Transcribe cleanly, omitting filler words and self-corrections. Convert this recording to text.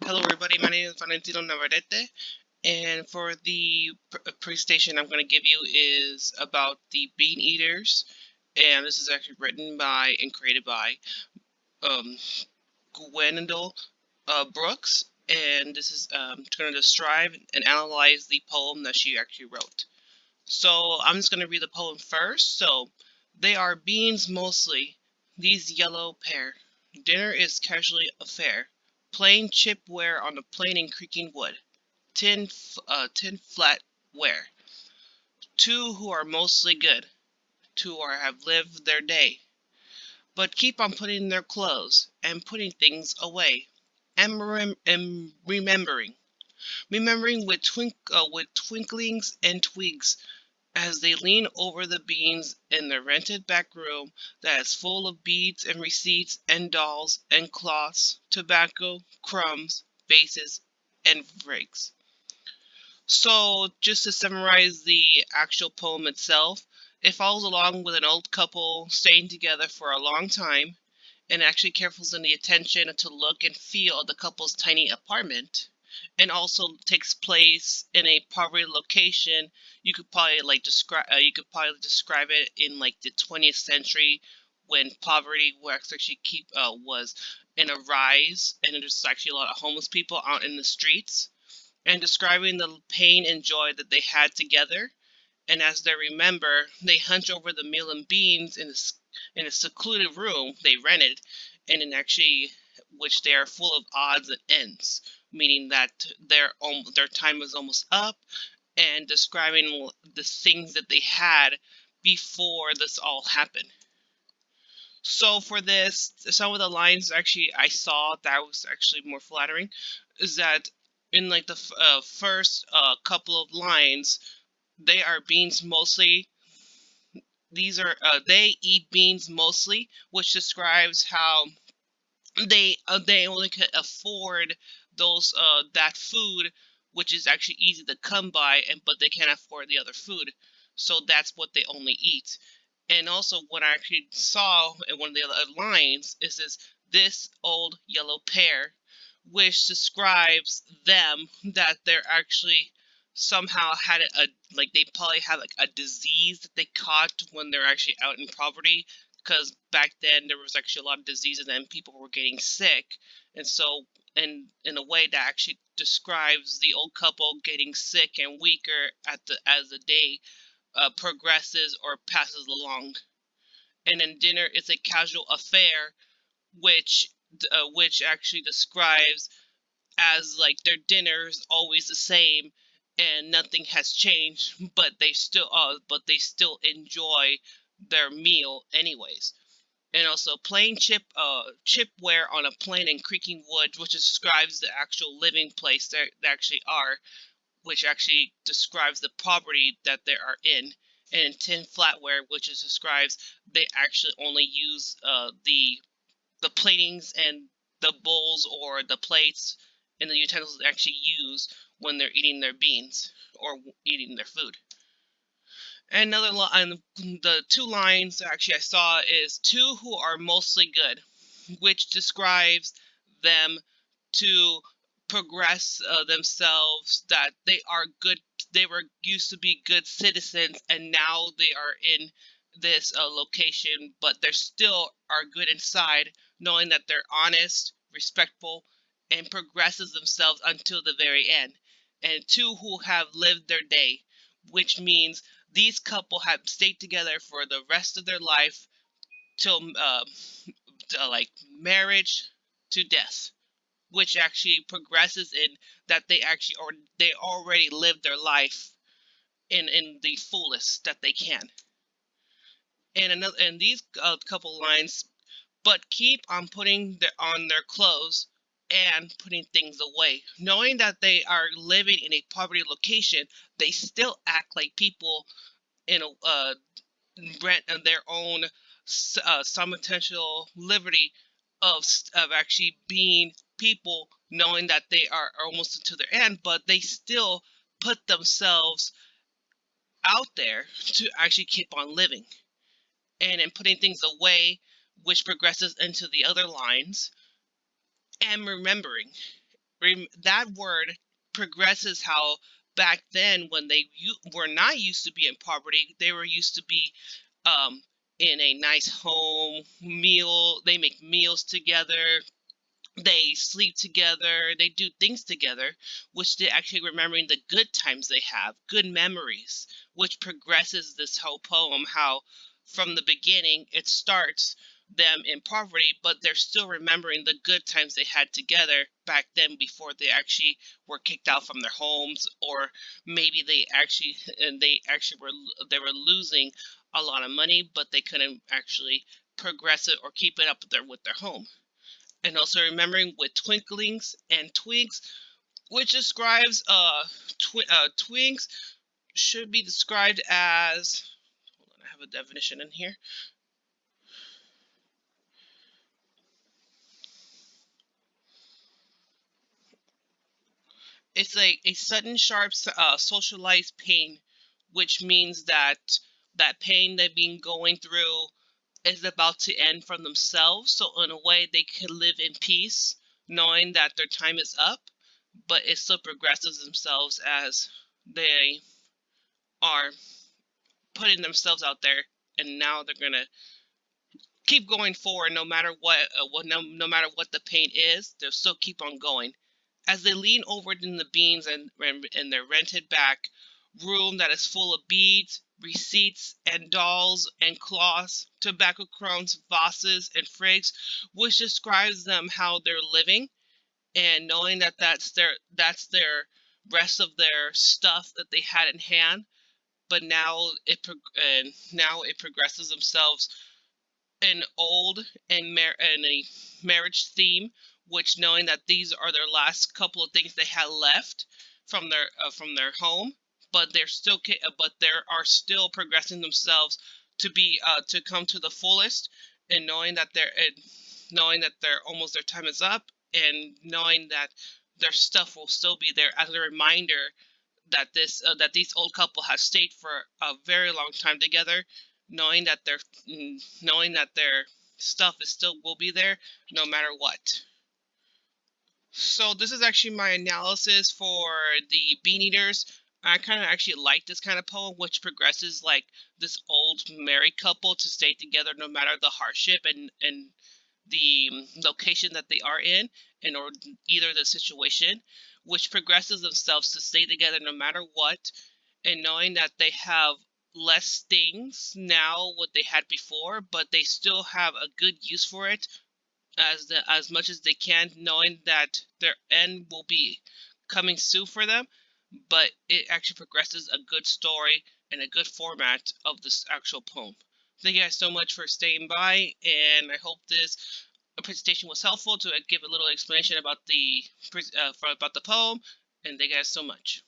Hello, everybody. My name is Valentino Navarrete, and for the presentation I'm going to give you is about the bean eaters, and this is actually written by and created by um, Gwendolyn Brooks, and this is going to describe and analyze the poem that she actually wrote. So I'm just going to read the poem first. So they are beans mostly, these yellow pair. Dinner is casually a fare. Plain chipware on a plain and creaking wood. Tin flat ware. Two who are mostly good. Two are have lived their day. But keep on putting their clothes and putting things away. And remembering. Remembering with twinklings and twigs as they lean over the beans in the rented back room that is full of beads and receipts and dolls and cloths, tobacco, crumbs, vases, and bricks. So, just to summarize the actual poem itself, it follows along with an old couple staying together for a long time and actually cares in the attention to look and feel the couple's tiny apartment, and also takes place in a poverty location. You could probably describe it in like the 20th century when poverty was actually was in a rise, and there's actually a lot of homeless people out in the streets, and describing the pain and joy that they had together. And as they remember, they hunch over the meal and beans in a secluded room they rented, and in actually which they are full of odds and ends, meaning that their time was almost up, and describing the things that they had before this all happened. So for this, some of the lines actually I saw that was actually more flattering is that in like the first couple of lines, they are beans mostly. These are they eat beans mostly, which describes how they only can afford those that food, which is actually easy to come by, and but they can't afford the other food, so that's what they only eat. And also, what I actually saw in one of the other lines is this old yellow pair, which describes them that they're actually somehow had like they probably had like a disease that they caught when they're actually out in poverty, because back then there was actually a lot of diseases and people were getting sick, and so in a way that actually describes the old couple getting sick and weaker as the day progresses or passes along. And then dinner is a casual affair, which which actually describes as like their dinner is always the same and nothing has changed, but they still enjoy their meal anyways. And also plain chipware on a plain and creaking wood, which describes the actual living place they actually are, which actually describes the poverty that they are in. And tin flatware, which describes they actually only use the platings and the bowls or the plates and the utensils they actually use when they're eating their beans or eating their food. And another line, the two lines actually I saw is two who are mostly good, which describes them to progress themselves, that they are good, they were used to be good citizens and now they are in this location, but they still are good inside, knowing that they're honest, respectful, and progresses themselves until the very end. And two who have lived their day, which means these couple have stayed together for the rest of their life till like marriage to death, which actually progresses in that they already lived their life in the fullest that they can. And these couple lines, but keep on on their clothes and putting things away, knowing that they are living in a poverty location. They still act like people in a rent their own simultaneous liberty of actually being people, knowing that they are almost to their end, but they still put themselves out there to actually keep on living, and in putting things away, which progresses into the other lines, and remembering. that word progresses how back then when they were not used to be in poverty, they were used to be um, in a nice home meal. They make meals together, they sleep together, they do things together, which they actually remembering the good times they have, good memories, which progresses this whole poem. How from the beginning it starts them in poverty, but they're still remembering the good times they had together back then before they actually were kicked out from their homes, or maybe they actually were losing a lot of money, but they couldn't actually progress it or keep it up with their home. And also remembering with twinklings and twigs, which describes twigs should be described as, hold on, I have a definition in here. It's like a sudden sharp socialized pain, which means that that pain they've been going through is about to end from themselves, so in a way they can live in peace knowing that their time is up, but it still progresses themselves as they are putting themselves out there, and now they're gonna keep going forward no matter no matter what the pain is. They'll still keep on going as they lean over in the beams and their rented back room that is full of beads, receipts, and dolls and cloths, tobacco crowns, vases, and frigs, which describes them how they're living and knowing that that's their rest of their stuff that they had in hand, but now it progresses themselves an old and a marriage theme, which knowing that these are their last couple of things they had left from their home, but but they are still progressing themselves to be to come to the fullest, and knowing that their time is up, and knowing that their stuff will still be there as a reminder that these old couple has stayed for a very long time together, knowing that knowing that their stuff is still will be there no matter what. So this is actually my analysis for the Bean Eaters. I kind of actually like this kind of poem, which progresses like this old married couple to stay together no matter the hardship and the location that they are in or either the situation, which progresses themselves to stay together no matter what, and knowing that they have less things now what they had before, but they still have a good use for it as much as they can, knowing that their end will be coming soon for them, but it actually progresses a good story and a good format of this actual poem. Thank you guys so much for staying by, and I hope this presentation was helpful to give a little explanation about about the poem. And thank you guys so much.